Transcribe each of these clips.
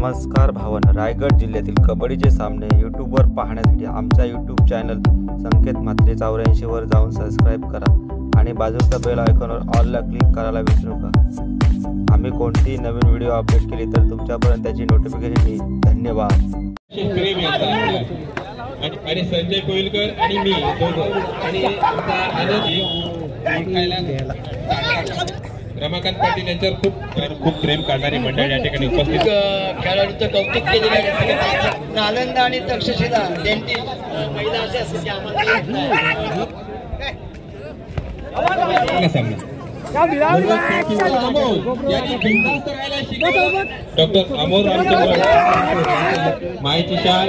नमस्कार भावना, रायगड जिल्ह्यातील कबड्डीचे सामने यूट्यूबवर पाहण्यासाठी आमच्या यूट्यूब चॅनल संकेत म्हात्रे 84 वर जाऊन सबस्क्राईब करा आणि बाजूच्या बेल आयकॉनवर ऑलला क्लिक करायला विसरू नका। आम्ही कोणतीही नवीन व्हिडिओ अपडेट केली तर तुमच्यापर्यंत त्याची नोटिफिकेशन येईल। धन्यवाद। आणि संजय कोइलकर आणि मी दोघं आणि आमचा आनंदी रमाकांत पाटील यांच्यावर खूप प्रेम करणारी मंडळी या ठिकाणी उपस्थित खेळाडूंचं कौतुक केलेलं आहे। नालंदा आणि तक्षशिला त्यांची महिला असे असते डॉक्टर अमोल रामचंद्र माईची शाल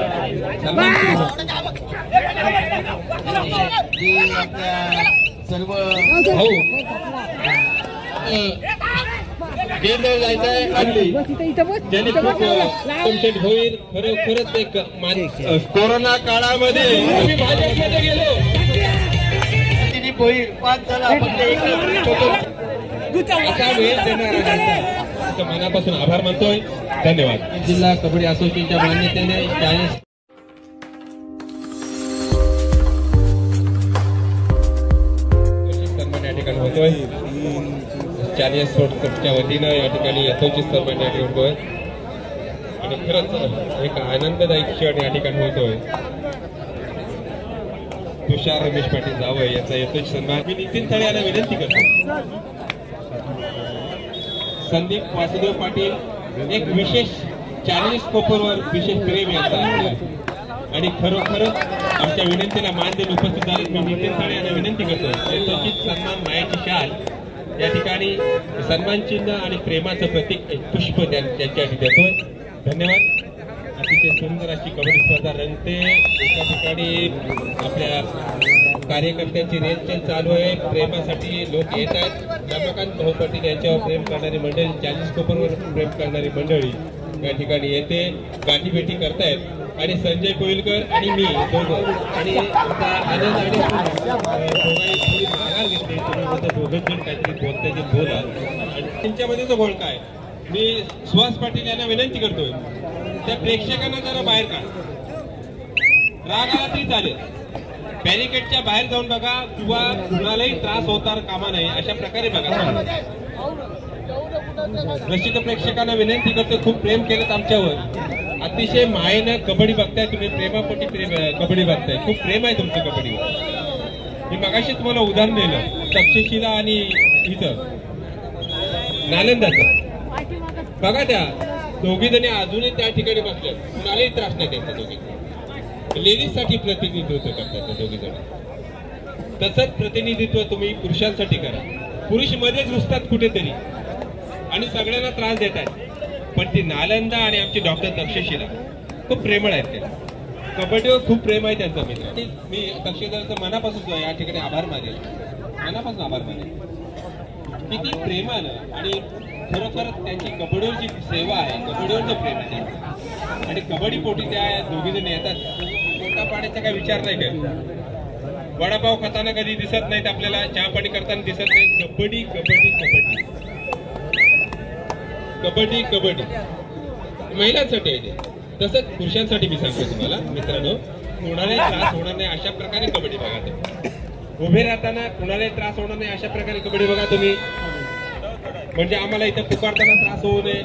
सर्व होईल। खरोखरच एक कोरोना काळामध्ये आम्ही भाजपमध्ये गेलो होईल 5 झाला असा वेळ देणार मनापासून आभार मानतोय। धन्यवाद। जिल्हा कबड्डी असोसिएशनच्या मान्यतेने 40 सन्मान या ठिकाणी होतोय। 40 स्पोर्ट्स क्लबच्या वतीनं या ठिकाणी यथोचित सन्मान या ठिकाणी होतोय आणि खरंच एक आनंददायी क्षण या ठिकाणी होतोय। तुषार रमेश पाटील जावळ यांचा यथोचित सन्मान मी नितीन तळे यांना विनंती करतो। संदीप वासुदेव पाटील एक विशेष 40 स्कोपरवर विशेष प्रेम यांचा आणि खरोखरच आमच्या विनंतीला मान देऊन उपस्थित झाले मी नितीन तळे यांना विनंती करतो। यथोचित सन्मान मायाची शाल या ठिकाणी सन्मान चिन्ह आणि प्रेमाचं प्रतीक एक पुष्प त्यांच्यासाठी देतोय। धन्यवाद। अतिशय सुंदर अशी कबड्डी स्पर्धा रंगते। एका ठिकाणी आपल्या कार्यकर्त्यांची रेलचेल चालू आहे। प्रेमासाठी लोक येत आहेत। रमाकांत भाऊ पाटील यांच्यावर प्रेम करणारी मंडळी 40 स्कोपरवर प्रेम करणारी मंडळी या ठिकाणी येते गाठीभेटी करतायत आणि संजय कोइलकर आणि मी दोघं आणि आमचा आनंद आणि थोडी माघार घेतली। तुम्ही दोघं जण काहीतरी बोलताय जे बोला आणि त्यांच्यामध्ये जो गोळ काय मी सुहास पाटील यांना विनंती करतोय त्या प्रेक्षकांना जरा बाहेर काढा। राग आला तरी चालेल, बॅरिकेडच्या बाहेर जाऊन बघा किंवा कुणालाही त्रास होता कामा नये अशा प्रकारे बघा। रसिक प्रेक्षकांना विनंती करतो खूप प्रेम केलं आमच्यावर, अतिशय मायेनं कबड्डी बघताय तुम्ही, प्रेमापोटी कबड्डी बघताय, खूप प्रेम आहे तुमचं कबड्डीवर। मी मगाशी तुम्हाला उदाहरण दिलं तक्षशिला आणि इथं नालंदाचं बघा। त्या दोघी जणी अजूनही त्या ठिकाणी बसल्या, कुणालाही त्रास नाही त्यांचा। दोघी लेडीज साठी प्रतिनिधित्व करतात त्या दोघी जण। तसंच प्रतिनिधित्व तुम्ही पुरुषांसाठी करा। पुरुष मध्येच घुसतात कुठेतरी आणि सगळ्यांना त्रास देत आहेत, पण ती नालंदा आणि आमची डॉक्टर तक्षशिला खूप प्रेमळ आहेत। त्या कबड्डीवर खूप प्रेम आहे त्यांचा मित्र। मी तक्षशिलाचं मनापासून या ठिकाणी आभार मानेल, मनापासून आभार मानेल। किती प्रेमानं आणि खरोखर त्यांची कबड्डीवर जी सेवा आहे, कबड्डीवर जो प्रेम आहे आणि कबड्डी पोटी त्या दोघी जण येतात। पोटा पाण्याचा काही विचार नाही करत, वडापाव खाताना कधी दिसत नाहीत आपल्याला, चहा पाणी करताना दिसत नाही। कबड्डी कबड्डी कबड्डी कबड्डी कबड्डी महिलांसाठी आहे। तसंच पुरुषांसाठी मी सांगतो तुम्हाला मित्रांनो, कुणालाही त्रास होणार नाही अशा प्रकारे कबड्डी बघा तुम्ही। उभे राहताना कुणालाही त्रास होणार नाही अशा प्रकारे कबड्डी बघा तुम्ही, म्हणजे आम्हाला इथं पुकारताना त्रास होऊ नये।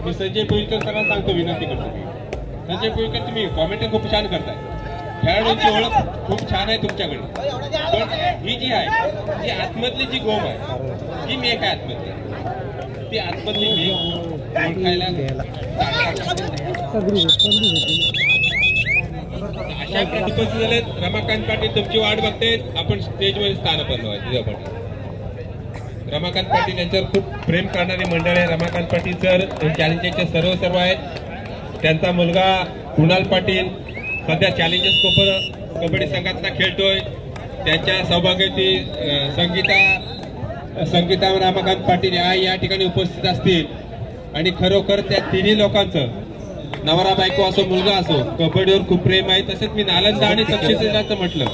मी संजय कोइलकर सरांना सांगतो, विनंती करतो संजय कोइलकर तुम्ही कॉमेंट्री खूप छान करताय, खेळाडूंची ओळख खूप छान आहे तुमच्याकडे, पण ही जी आहे ती आतमधली जी गोम आहे ही मेक आहे आतमधली, ती आतमधली मेक ओळखायला अशा प्रतिपस्थित झाले। रमाकांत पाटील तुमची वाट बघतायत, आपण स्टेजवर स्थान बनवायचं पाटील। रमाकांत पाटील यांच्यावर खूप प्रेम करणारी मंडळ आहे। रमाकांत पाटील सर चॅलेंजरचे सर्व आहेत। त्यांचा मुलगा कुणाल पाटील सध्या चॅलेंजर्स कोपर कबड्डी संघातला खेळतोय। त्यांच्या सौभाग्यवती संगीता रमाकांत पाटील या ठिकाणी उपस्थित असतील आणि खरोखर त्या तिन्ही लोकांचं नवरा बायको असो मुलगा असो कबड्डीवर खूप प्रेम आहे। तसेच मी नालंदा आणि तक्षशिलाचं म्हटलं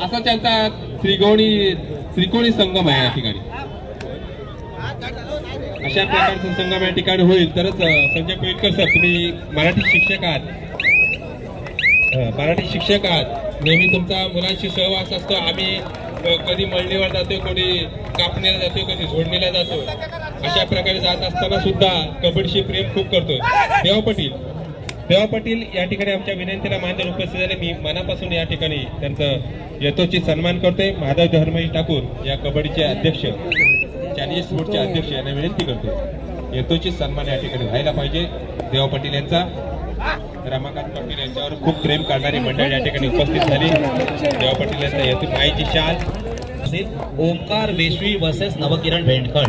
असा त्यांचा त्रिकोणी संगम आहे या ठिकाणी। अशा प्रकारचा संगम या ठिकाणी होईल तरच संजय पेडकर सर, तुम्ही मराठी शिक्षक आहात, नेहमी तुमचा मुलांशी सहवास असतो. आम्ही कधी मळणीवर जातो, कोणी कापणीला जातो, कधी झोडणीला जातो. अशा प्रकारे जात असताना सुद्धा कबड्डीशी प्रेम खूप करतोय. देवा पाटील या ठिकाणी आमच्या विनंतीला मान्य उपस्थित झाले. मी मनापासून या ठिकाणी त्यांचं यथोचित सन्मान करतोय. माधव धर्मजी ठाकूर या कबड्डीचे अध्यक्ष, चायनीज स्पोर्टचे अध्यक्ष यांना विनंती करतोय, यथोचित सन्मान या ठिकाणी व्हायला पाहिजे. देवा पाटील यांचा, रमाकांत पाटील यांच्यावर खूप प्रेम करणारी मंडळ या ठिकाणी उपस्थित झाली. देवा पाटील यांचा येथून माईची शाल असेल. ओंकार वेशवी वर्सेस नवकिरण भेंडखळ.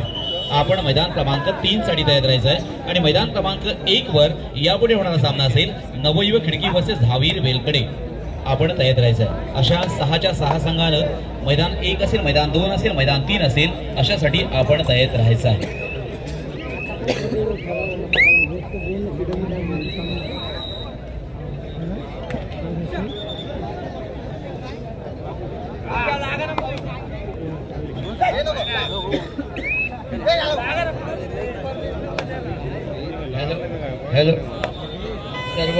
आपण मैदान क्रमांक 3 साठी तयार राहायचं आहे आणि मैदान क्रमांक 1 वर यापुढे होणारा सामना असेल नवयुवक खिडकी वर्सेस धावीर वेलकडे. आपण तयार राहायचं आहे. अशा 6च्या 6 संघानं मैदान 1 असेल, मैदान 2 असेल, मैदान 3 असेल, अशासाठी आपण तयार राहायचं आहे. हॅलो, सर्व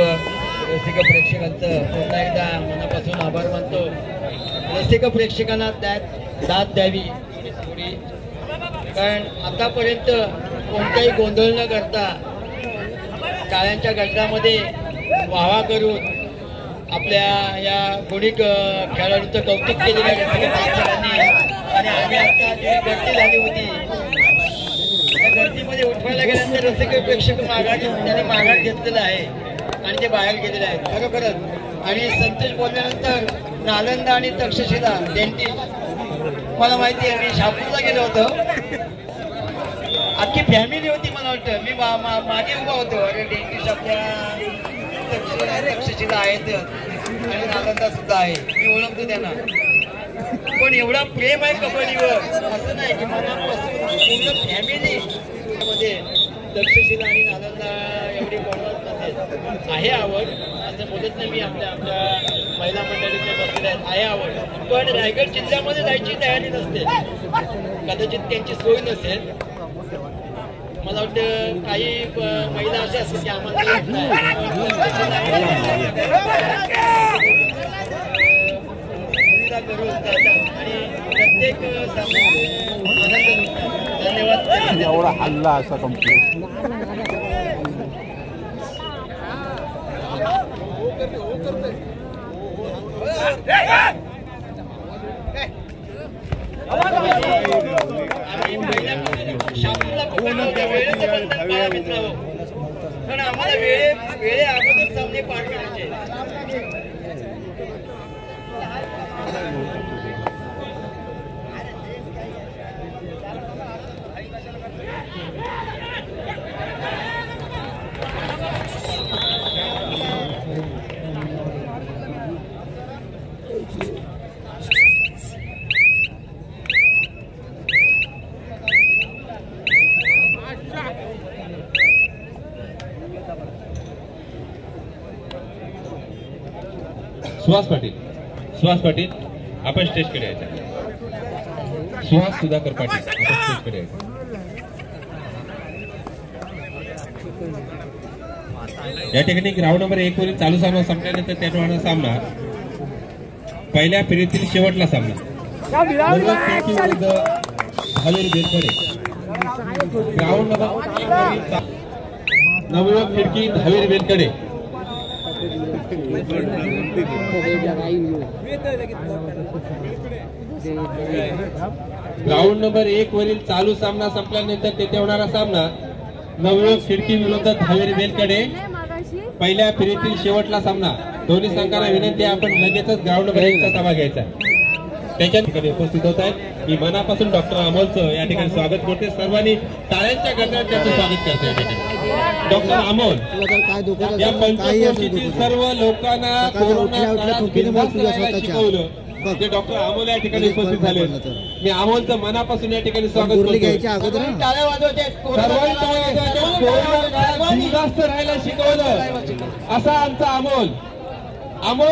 रसिक प्रेक्षकांचं पुन्हा एकदा मनापासून आभार मानतो. रसिक प्रेक्षकांना दाद द्यावी थोडी, कारण आतापर्यंत कोणताही गोंधळ न करता टाळ्यांच्या गजरामध्ये वावा करून आपल्या या गुणी खेळाडूंचं कौतुक केलेल्या रसिक प्रेक्षकांनी. आणि आम्ही आता जी गर्दी झाली होती त्या गर्दीमध्ये उठवायला गेल्यानंतर रसिक प्रेक्षक त्यांनी माघार घेतलेला आहे आणि ते बाहेर गेलेले आहेत खरोखरच. आणि संतोष बोलल्यानंतर नालंदा आणि तक्षशिला डेंटिस्ट, मला माहिती आहे, मी शहापूरला गेलो होतो, अख्खी फॅमिली होती. मला वाटतं मी मागे उभा होतो, अरे डेंटिस्ट आपल्या तक्षशिला आहेत आणि नालंदा सुद्धा आहे, मी ओळखतो त्यांना. पण एवढा प्रेम आहे कबड्डीवर, असं नाही की मनापासून पूर्ण फॅमिली मध्ये तक्षशिला आणि नालंदा एवढी बोलत नसेल. आहे आवड, असं बोलत नाही मी, आपल्या महिला मंडळीच्या बसलेल्या आहेत, आहे आवड. पण रायगड जिल्ह्यामध्ये जायची तयारी नसते, कदाचित त्यांची सोय नसेल. मला वाटतं काही महिला अशा असतात की आम्हाला करून जातात आणि प्रत्येक आनंद. धन्यवाद. एवढा हल्ला असा कंप्लीट शापूरला वेळेचं बंधन पाळा मित्रांनो, पण आम्हाला वेळे अगोदर सामने पार करायचे. सुहास पाटील आपण स्टेजकडे यायचं. सुहास सुधाकर पाटील आपण स्टेजकडे यायचं. या ठिकाणी ग्राउंड नंबर 1 वरील चालू सामना संपल्यानंतर त्याप्रमाणे सामना पहिल्या फेरीतील शेवटला सामना ग्राउंड नंबर नवयुवक खिडकी धावीर वेलकडे. ग्राउंड नंबर 1 वरील चालू सामना संपल्यानंतर तेथे होणारा सामना नवयुवक खिडकी विरुद्ध धावेरी वेलकडे, पहिल्या फेरीतील शेवटला सामना. दोन्ही संघांना विनंती आहे आपण लगेचच ग्राउंड नंबर 1 चा सभा घ्यायचा. त्याच्या ठिकाणी उपस्थित होत आहेत. मी मनापासून डॉक्टर अमोलचं या ठिकाणी स्वागत करते. सर्वांनी टाळ्यांच्या गजरात त्याचं स्वागत करते. डॉक्टर अमोल या पंचक्रोशीतील सर्व लोकांना कोरोना काळात बिनधास्त राहायला शिकवलं ते डॉक्टर अमोल या ठिकाणी उपस्थित झाले. मी अमोलचं मनापासून या ठिकाणी स्वागत करतो. कोरोना काळात बिनधास्त राहायला शिकवलं असा आमचा अमोल.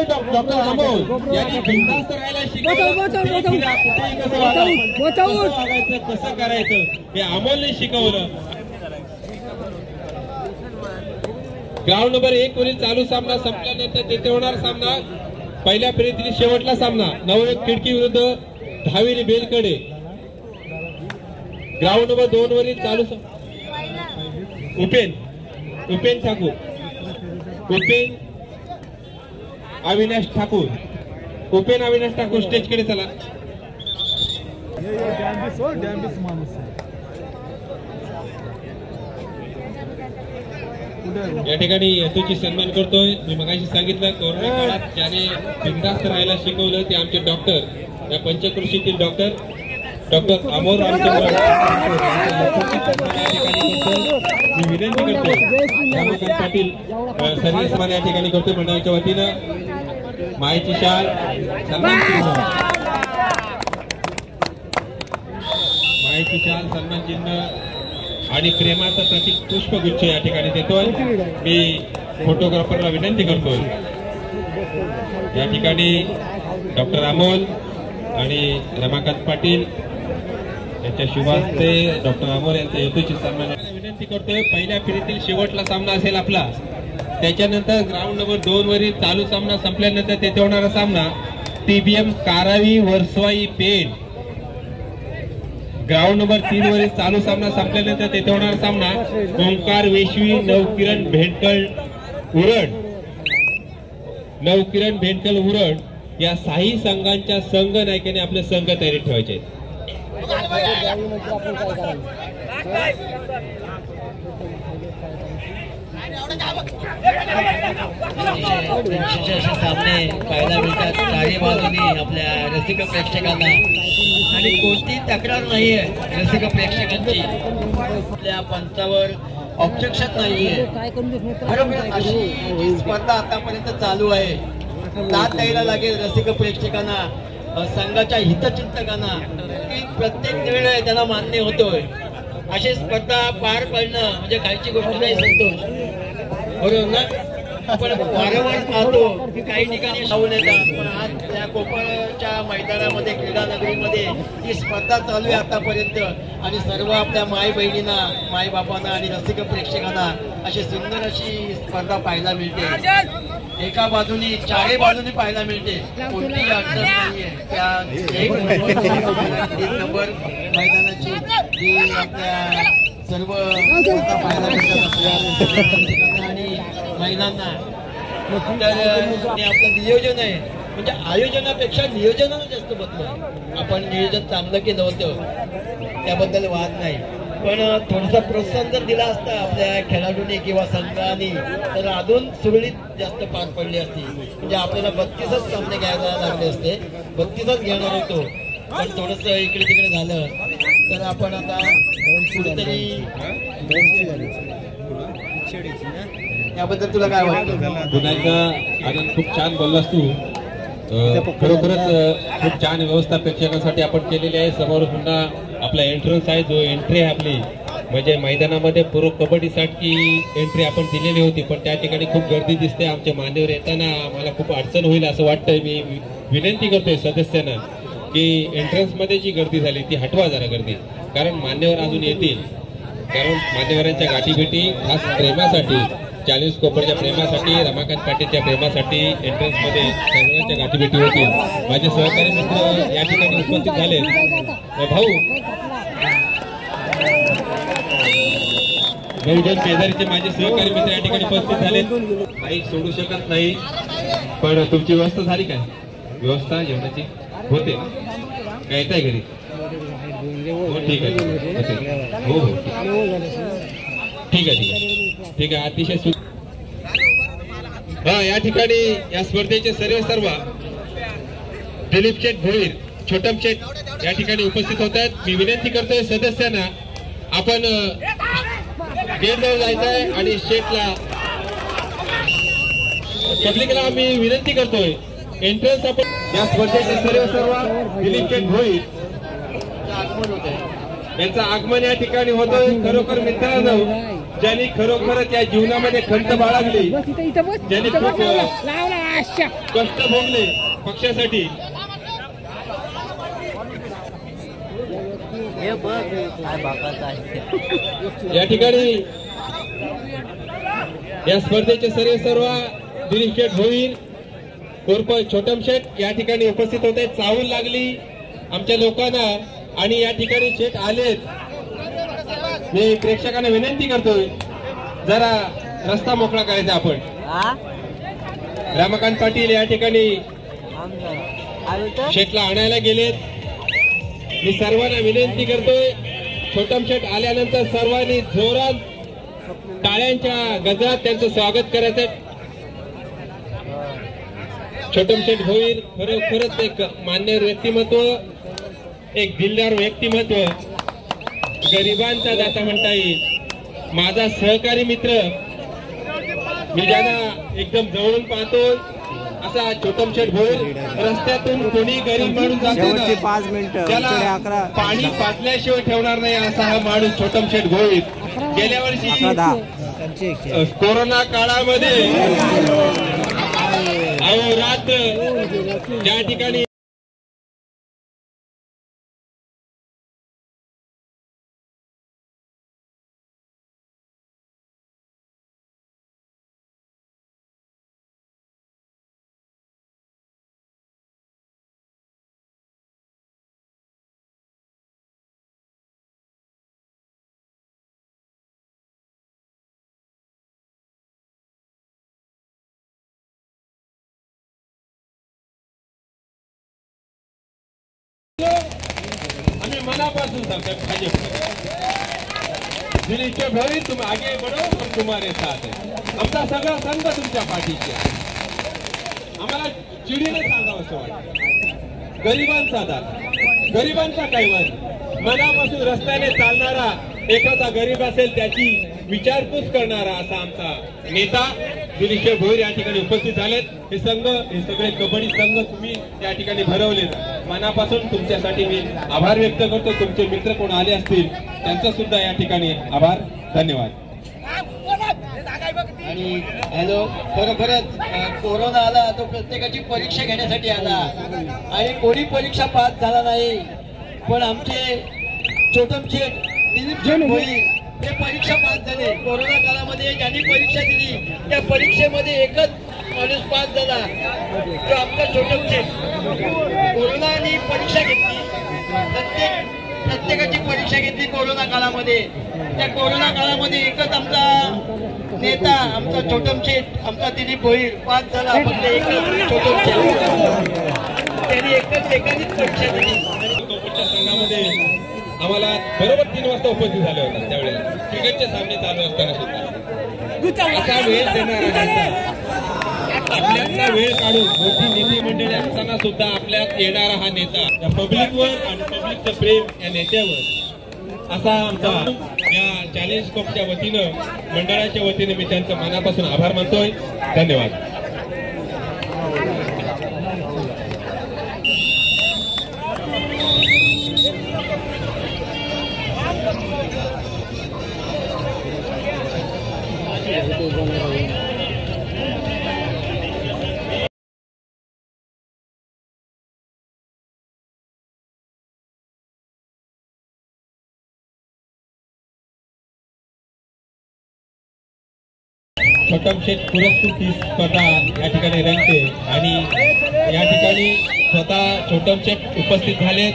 डॉक्टर अमोल यांनी बिनधास्त राहायला शिकवलं. कुठेही कसं वागायचं, कसं करायचं हे अमोलने शिकवलं. ग्राउंड नंबर 1 वरील चालू सामना संपल्यानंतर तेथे होणार सामना पहिल्या फेरीतील शेवटला सामना नवयुवक खिडकी विरुद्ध धाविरी बेलकडे. ग्राउंड नंबर 2 वरील चालू उपेन ठाकूर अविनाश ठाकूर स्टेजकडे चला. या ठिकाणी यतूची सन्मान करतोय. मी मगाशी सांगितलं कोरोना काळात ज्याने बिनधास्त राहायला शिकवलं ते आमचे डॉक्टर, या पंचकृषीतील डॉक्टर अमोल रामचंद्र. मी विनंती करतो रमाकांत पाटील सर्विसमॅन या ठिकाणी करतोय मंडळाच्या वतीनं मायेची शाल सन्मान चिन्ह आणि प्रेमाचं प्रतीक पुष्पगुच्छ या ठिकाणी देतोय. मी फोटोग्राफरला विनंती करतोय या ठिकाणी डॉक्टर अमोल आणि रमाकांत पाटील यांच्या शुभास्ते डॉक्टर अमोल यांच्या हेतूची सन्मान विनंती करतोय. पहिल्या फेरीतील शेवटला सामना असेल आपला. त्याच्यानंतर ग्राउंड नंबर 2 वरील चालू सामना संपल्यानंतर तेथे होणारा सामना TBM कारावी वर्सवाई पेठ. ग्राउंड नंबर 3 वरील चालू सामना संपल्यानंतर तेथे होणारा सामना ओंकार वेशवी नवकिरण भेंडकल उरण या साही संघांच्या संघ नायकाने आपले संघ तयारीत ठेवायचे आहेत. सामने पाहायला मिळतात चारी बाजूनी आपल्या रसिक प्रेक्षकांना आणि कोणतीही तक्रार नाहीये रसिक प्रेक्षकांची. आपल्या पंचावर ऑब्जेक्शन नाहीये. खरोखर अशी स्पर्धा आतापर्यंत चालू आहे. दाद द्यायला लागेल रसिक प्रेक्षकांना, संघाच्या हितचिंतकांना की प्रत्येक निर्णय त्यांना मान्य होतोय. अशी स्पर्धा पार पडणं म्हणजे काहीची गोष्ट नाही संतोष, बरोबर ना? आपण वारंवार पाहतो की काही ठिकाणी धावून येतात, पण आज त्या कोकणच्या मैदानामध्ये क्रीडा नगरीमध्ये ही स्पर्धा चालू आहे आतापर्यंत. आणि सर्व आपल्या माय बहिणींना, माय बापांना आणि रसिक प्रेक्षकांना अशी सुंदर अशी स्पर्धा पाहायला मिळते. एका बाजूनी चारही बाजूनी पाहायला मिळते. कोणतीही अडचण नाहीये. त्या एक नंबर मैदानाची जी आपल्या सर्व पाहायला मिळतात आपल्या आणि महिलांना. तर आपलं नियोजन आहे म्हणजे आयोजनापेक्षा नियोजनानं जास्त बदललं. आपण नियोजन चांगलं केलं होतं त्याबद्दल वाद नाही, पण थोडंसं प्रोत्साहन जर दिला असतं आपल्या खेळाडूंनी किंवा संघाने तर अजून सुरळीत जास्त पार पडली असती. म्हणजे आपल्याला 32च सामने घ्यायला लागले असते, 32च घेणार होतो, पण थोडंसं इकडे तिकडे झालं तर आपण आता कुठेतरी. याबद्दल तुला काय वाटतं? पुन्हा एकदा आनंद, खूप छान बोललास तू. खरोखरच खूप छान व्यवस्था प्रेक्षकांसाठी आपण केलेली आहे. समोर पुन्हा आपला एंट्रन्स आहे, जो एंट्री आहे आपली म्हणजे मैदानामध्ये प्रो कबड्डीसाठी एंट्री आपण दिलेली होती, पण त्या ठिकाणी खूप गर्दी दिसते. आमच्या मान्यवर येताना आम्हाला खूप अडचण होईल असं वाटतंय. मी विनंती करतोय सदस्यांना की एंट्रन्स मध्ये जी गर्दी झाली ती हटवा जरा गर्दी, कारण मान्यवर अजून येतील. कारण मान्यवरांच्या गाठीभेटी खास प्रेमासाठी, चालीस कोपरच्या प्रेमासाठी, रमाकांत पाटीलच्या प्रेमासाठी एंट्रन्स मध्ये सर्वांच्या गाठीभेटी होतील. माझे सहकारी मित्र या ठिकाणी उपस्थित झाले. भाऊ बहुजन शेजारीचे माझे सहकारी मित्र या ठिकाणी उपस्थित झाले. काही सोडू शकत नाही, पण तुमची व्यवस्था झाली काय? व्यवस्था जेवणाची होते काय? येत आहे घरी? हो ठीक आहे, हो हो ठीक आहे. अतिशय या ठिकाणी या स्पर्धेचे सर्व दिलीप शेठ भोईर, छोटम शेठ या ठिकाणी उपस्थित होत आहेत. मी विनंती करतोय सदस्यांना, आपण गेटवर जायचं आहे आणि शेठला पब्लिकला मी विनंती करतोय एंट्रन्स आपण या स्पर्धेचे सर्व दिलीप शेठ भोईर यांचं आगमन या ठिकाणी होतोय. खरोखर मित्रांनो, ज्यांनी खरोखरच या जीवनामध्ये खंत बाळगली, ज्यांनी खूप कष्ट भोगले पक्षासाठी, या ठिकाणी या स्पर्धेचे सर्व दिलीप शेठ भोईर उर्फ छोटम शेठ या ठिकाणी उपस्थित होते. चाहूल लागली आमच्या लोकांना आणि या ठिकाणी शेठ आलेत. मी प्रेक्षकांना विनंती करतोय जरा रस्ता मोकळा करायचा. आपण रामकांत पाटील या ठिकाणी शेठला आणायला गेलेत. मी सर्वांना विनंती करतोय छोटम शेठ आल्यानंतर सर्वांनी जोरात टाळ्यांच्या गजरात त्यांचं स्वागत करायचं. छोटम शेठ भोईर खरोखरच एक मान्यवर व्यक्तिमत्व, एक दिलदार व्यक्तिमत्व, गरिबांचा दाता म्हणता येईल. माझा सहकारी मित्र, मी ज्यांना एकदम जवळून पाहतो असा छोटम शेठ भोईर. रस्त्यातून कोणी गरीब माणूस जातो ना, 5 मिनिटं त्याला पाणी पाजल्याशिवाय ठेवणार नाही असा हा माणूस छोटम शेठ भोईर. गेल्या वर्षी कोरोना काळामध्ये अहोरात्र ज्या ठिकाणी आम्ही मनापासून सांगतो भाजप दिलीप भोईर तुम आगे बढ़ो हम तुम्हारे साथ है. आमचा सगळा संघ तुमच्या पाठीशी आहे. आम्हाला चिडीने सांगावं असं वाटतं. गरिबांचा दाता, गरिबांचा कैवारी, मनापासून रस्त्याने चालणारा एखादा गरीब असेल त्याची विचारपूस करणारा असा आमचा नेता दिलीप भोईर या ठिकाणी उपस्थित झालेत. हे संघ, हे सगळे कबड्डी संघ तुम्ही या ठिकाणी भरवलेत. मनापासून तुमच्यासाठी मी आभार व्यक्त करतो. तुमचे मित्र कोण आले असतील त्यांचा सुद्धा या ठिकाणी आभार. धन्यवाद. आणि हॅलो, खरोखरच कोरोना आला तो प्रत्येकाची परीक्षा घेण्यासाठी आला आणि कोणी परीक्षा पास झाला नाही. पण आमचे छोटम शेठ दिलीप शेठ भोईर हे परीक्षा पास झाले. कोरोना काळामध्ये ज्यांनी परीक्षा दिली त्या परीक्षेमध्ये एकच माणूस पास झाला, तो आमचा छोटम शेठ. कोरोनाने परीक्षा घेतली, प्रत्येकाची परीक्षा घेतली कोरोना काळामध्ये. त्या कोरोना काळामध्ये एकच आमचा नेता, आमचा छोटम शेठ, आमचा दिलीप भोईर पास झाला. फक्त एकच छोटम शेठ, त्यांनी एकाच परीक्षा दिली. संघामध्ये आम्हाला बरोबर 3 वाजता उपस्थित झाले होते. त्यावेळेला क्रिकेटचे सामने चालू असताना सुद्धा असा वेळ देणारा नेता, आपल्याला वेळ काढून मोठी नेते मंडळी असताना सुद्धा आपल्यात येणारा हा नेता, या पब्लिकवर आणि पब्लिकचं प्रेम या नेत्यावर असा आमचा या चॅलेंज कपच्या वतीनं, मंडळाच्या वतीने मी त्यांचं मनापासून आभार मानतोय. धन्यवाद. छोटम शेठ पुरस्कृत ही स्पर्धा या ठिकाणी रंगते आणि या ठिकाणी स्वतः छोटम शेठ उपस्थित झालेत.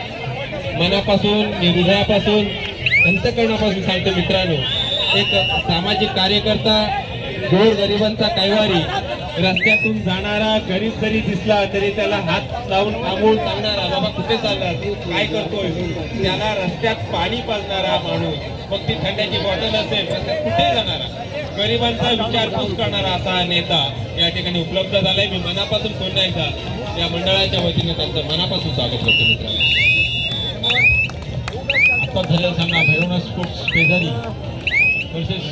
मनापासून, हृदयापासून, अंतःकरणापासून सांगतो मित्रांनो, एक सामाजिक कार्यकर्ता, गोरगरिबांचा कैवारी, रस्त्यातून जाणारा गरीब जरी दिसला तरी त्याला हात लावून थांबवून सांगणारा, बाबा कुठे चालला, तू काय करतोय, त्याला रस्त्यात पाणी पाजणारा माणूस, मग ती थंड्याची बॉटल असेल, कुठे जाणारा, गरिबांचा विचारपूस करणारा असा नेता या ठिकाणी उपलब्ध झालाय. मी मनापासून पुन्हा एकदा या मंडळाच्या वतीने त्यांचं मनापासून स्वागत करतो. मित्रांनो, आता झालेला सामना भैरवनाथ स्पोर्ट्स शेजारी वर्सेस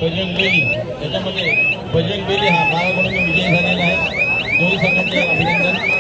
बजरंग बेली, त्याच्यामध्ये बजरंग बेली हा 12 गुणांनी विजयी झालेला आहे. दोन्ही संघांचे अभिनंदन.